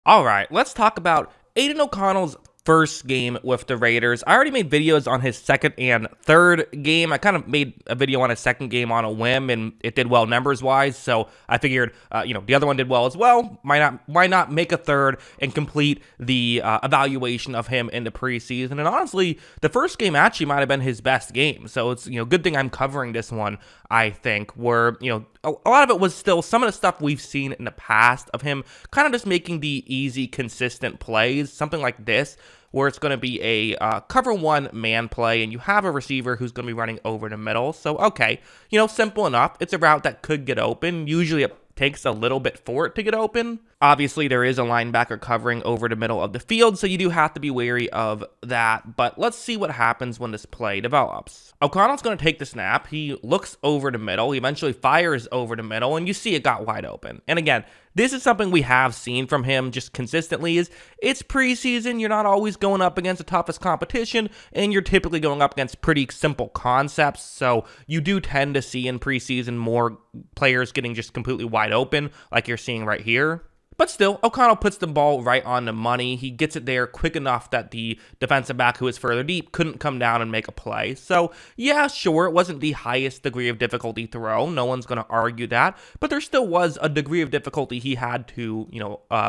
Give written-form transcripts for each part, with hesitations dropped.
All right, let's talk about Aidan O'Connell's first game with the Raiders. I already made videos on his second and third game. I kind of made a video on his second game on a whim, and it did well numbers-wise, so I figured, the other one did well as well. Why not make a third and complete the evaluation of him in the preseason? And honestly, the first game actually might have been his best game, so it's, good thing I'm covering this one, I think, where, a lot of it was still some of the stuff we've seen in the past of him kind of just making the easy, consistent plays, something like this, where it's going to be a cover one man play, and you have a receiver who's going to be running over the middle. So, okay, simple enough. It's a route that could get open. Usually it takes a little bit for it to get open. Obviously, there is a linebacker covering over the middle of the field, so you do have to be wary of that. But let's see what happens when this play develops. O'Connell's going to take the snap. He looks over the middle. He eventually fires over the middle, and you see it got wide open. And again, this is something we have seen from him just consistently is it's preseason. You're not always going up against the toughest competition, and you're typically going up against pretty simple concepts. So you do tend to see in preseason more players getting just completely wide open like you're seeing right here. But still, O'Connell puts the ball right on the money. He gets it there quick enough that the defensive back who is further deep couldn't come down and make a play. So, yeah, sure, it wasn't the highest degree of difficulty throw. No one's going to argue that. But there still was a degree of difficulty he had to,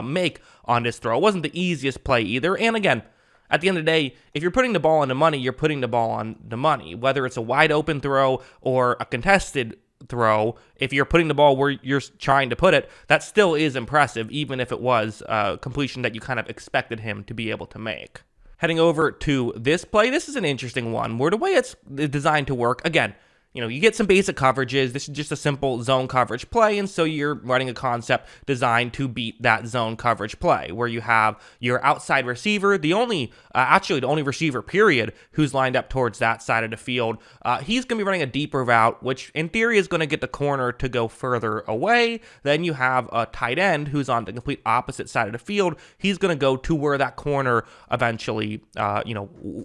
make on this throw. It wasn't the easiest play either. And again, at the end of the day, if you're putting the ball on the money, you're putting the ball on the money. Whether it's a wide open throw or a contested throw, if you're putting the ball where you're trying to put it, that still is impressive, even if it was a completion that you kind of expected him to be able to make. Heading over to this play, this is an interesting one, where the way it's designed to work, again, you get some basic coverages. This is just a simple zone coverage play, and so you're running a concept designed to beat that zone coverage play, where you have your outside receiver, the only receiver, period, who's lined up towards that side of the field. He's going to be running a deeper route, which in theory is going to get the corner to go further away. Then you have a tight end who's on the complete opposite side of the field. He's going to go to where that corner eventually,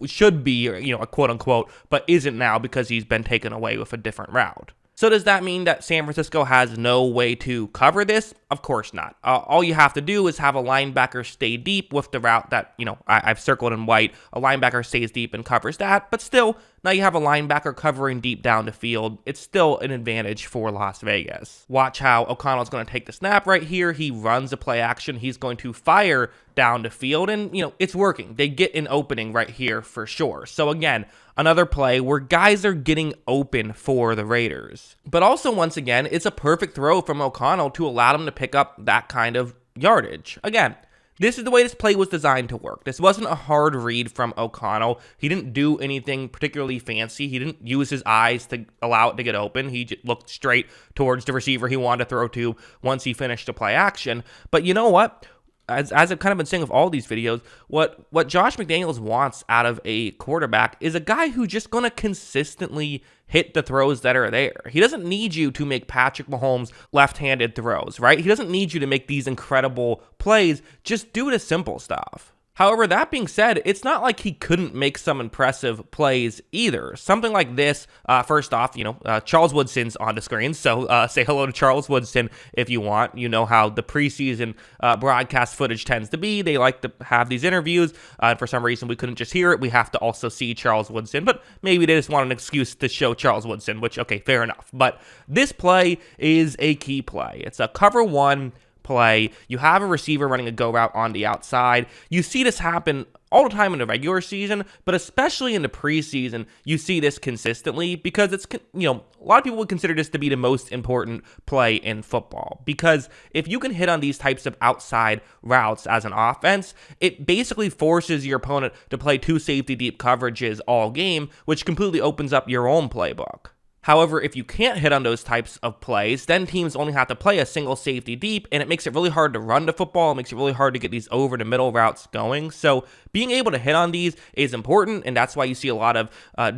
should be, a quote unquote, but isn't now because he's been taken away with a different route. So does that mean that San Francisco has no way to cover this? Of course not. All you have to do is have a linebacker stay deep with the route that, I've circled in white. A linebacker stays deep and covers that, but still, now you have a linebacker covering deep down the field. It's still an advantage for Las Vegas. Watch how O'Connell's going to take the snap right here. He runs a play action. He's going to fire down the field, and, it's working. They get an opening right here for sure. So again, another play where guys are getting open for the Raiders. But also, once again, it's a perfect throw from O'Connell to allow them to pick up that kind of yardage. Again, this is the way this play was designed to work. This wasn't a hard read from O'Connell. He didn't do anything particularly fancy. He didn't use his eyes to allow it to get open. He just looked straight towards the receiver he wanted to throw to once he finished the play action. But you know what? As I've kind of been saying with all these videos, what Josh McDaniels wants out of a quarterback is a guy who's just going to consistently hit the throws that are there. He doesn't need you to make Patrick Mahomes left-handed throws, right? He doesn't need you to make these incredible plays. Just do the simple stuff. However, that being said, it's not like he couldn't make some impressive plays either. Something like this, first off, Charles Woodson's on the screen, so say hello to Charles Woodson if you want. You know how the preseason broadcast footage tends to be. They like to have these interviews. For some reason, we couldn't just hear it. We have to also see Charles Woodson, but maybe they just want an excuse to show Charles Woodson, which, okay, fair enough. But this play is a key play. It's a cover one play. You have a receiver running a go route on the outside. You see this happen all the time in the regular season, but especially in the preseason, you see this consistently because it's, a lot of people would consider this to be the most important play in football, because if you can hit on these types of outside routes as an offense, it basically forces your opponent to play two safety deep coverages all game, which completely opens up your own playbook. However, if you can't hit on those types of plays, then teams only have to play a single safety deep, and it makes it really hard to run the football. It makes it really hard to get these over-the-middle routes going. So being able to hit on these is important, and that's why you see a lot of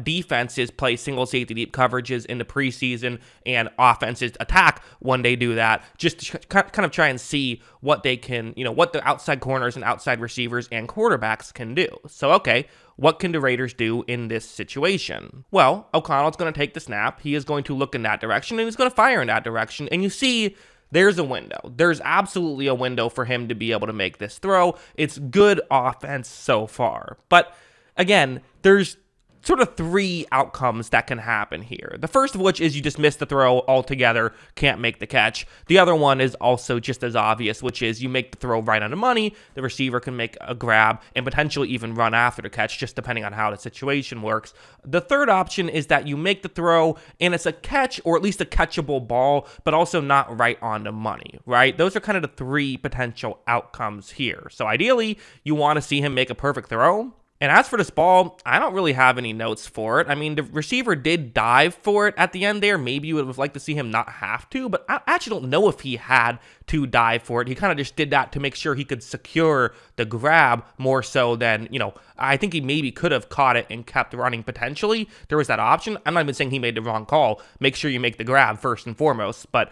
defenses play single safety deep coverages in the preseason, and offenses attack when they do that, just to kind of try and see what they can, what the outside corners and outside receivers and quarterbacks can do. So, okay, what can the Raiders do in this situation? Well, O'Connell's going to take the snap. He is going to look in that direction, and he's going to fire in that direction. And you see there's a window. There's absolutely a window for him to be able to make this throw. It's good offense so far. But again, there's sort of three outcomes that can happen here. The first of which is you just miss the throw altogether, can't make the catch. The other one is also just as obvious, which is you make the throw right on the money, the receiver can make a grab and potentially even run after the catch, just depending on how the situation works. The third option is that you make the throw and it's a catch, or at least a catchable ball, but also not right on the money, right? Those are kind of the three potential outcomes here. So ideally, you want to see him make a perfect throw. And as for this ball, I don't really have any notes for it. I mean, the receiver did dive for it at the end there. Maybe you would have liked to see him not have to, but I actually don't know if he had to dive for it. He kind of just did that to make sure he could secure the grab more so than, I think he maybe could have caught it and kept running potentially. There was that option. I'm not even saying he made the wrong call. Make sure you make the grab first and foremost. But,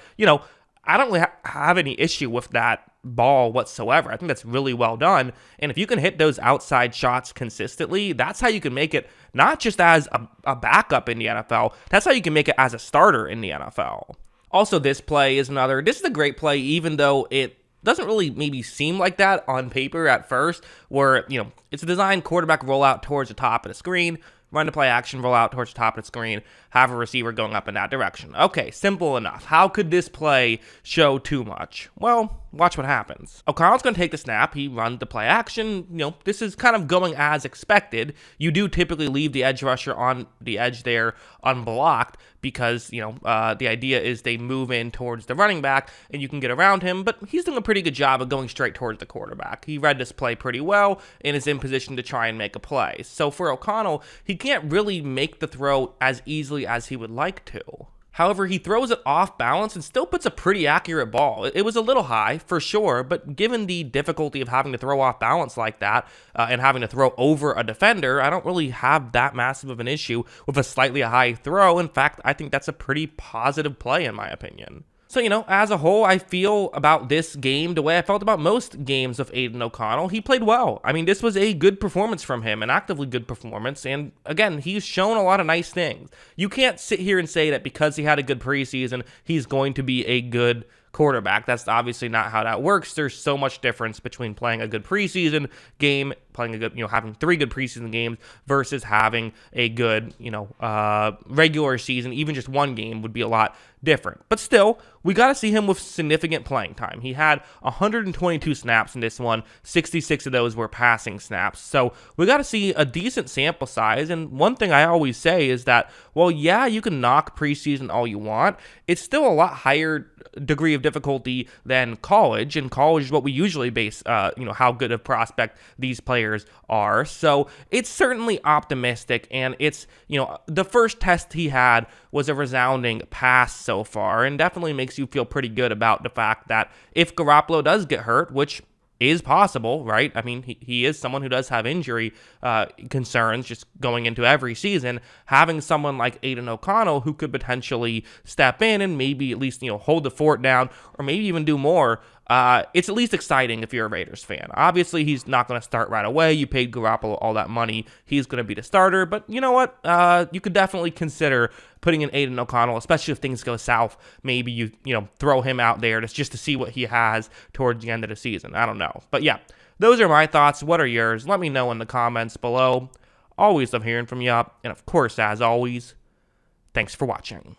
I don't really have any issue with that ball whatsoever. I think that's really well done. And if you can hit those outside shots consistently, that's how you can make it not just as a backup in the NFL, that's how you can make it as a starter in the NFL. Also, this is a great play, even though it doesn't really maybe seem like that on paper at first, where, it's a designed quarterback rollout towards the top of the screen, run to play action, roll out towards the top of the screen, have a receiver going up in that direction. Okay, simple enough. How could this play show too much? Well, watch what happens. O'Connell's going to take the snap. He runs the play action. This is kind of going as expected. You do typically leave the edge rusher on the edge there unblocked because, the idea is they move in towards the running back and you can get around him, but he's doing a pretty good job of going straight towards the quarterback. He read this play pretty well and is in position to try and make a play. So for O'Connell, he can't really make the throw as easily as he would like to. However, he throws it off balance and still puts a pretty accurate ball. It was a little high, for sure, but given the difficulty of having to throw off balance like that and having to throw over a defender, I don't really have that massive of an issue with a slightly high throw. In fact, I think that's a pretty positive play in my opinion. So, as a whole, I feel about this game the way I felt about most games of Aidan O'Connell. He played well. I mean, this was a good performance from him, an actively good performance. And again, he's shown a lot of nice things. You can't sit here and say that because he had a good preseason, he's going to be a good quarterback. That's obviously not how that works. There's so much difference between playing a good preseason game, playing a good, having 3 good preseason games versus having a good, regular season. Even just one game would be a lot different. But still, we got to see him with significant playing time. He had 122 snaps in this one. 66 of those were passing snaps. So we got to see a decent sample size. And one thing I always say is that, well, yeah, you can knock preseason all you want. It's still a lot higher degree of difficulty than college, and college is what we usually base, how good a prospect these players are. So it's certainly optimistic, and it's, the first test he had was a resounding pass so far, and definitely makes you feel pretty good about the fact that if Garoppolo does get hurt, which is possible, right? I mean, he is someone who does have injury concerns just going into every season. Having someone like Aidan O'Connell who could potentially step in and maybe at least, hold the fort down or maybe even do more, it's at least exciting if you're a Raiders fan. Obviously, he's not going to start right away. You paid Garoppolo all that money. He's going to be the starter. But you know what? You could definitely consider putting in Aidan O'Connell, especially if things go south. Maybe you throw him out there just to see what he has towards the end of the season. I don't know. But yeah, those are my thoughts. What are yours? Let me know in the comments below. Always love hearing from you. And of course, as always, thanks for watching.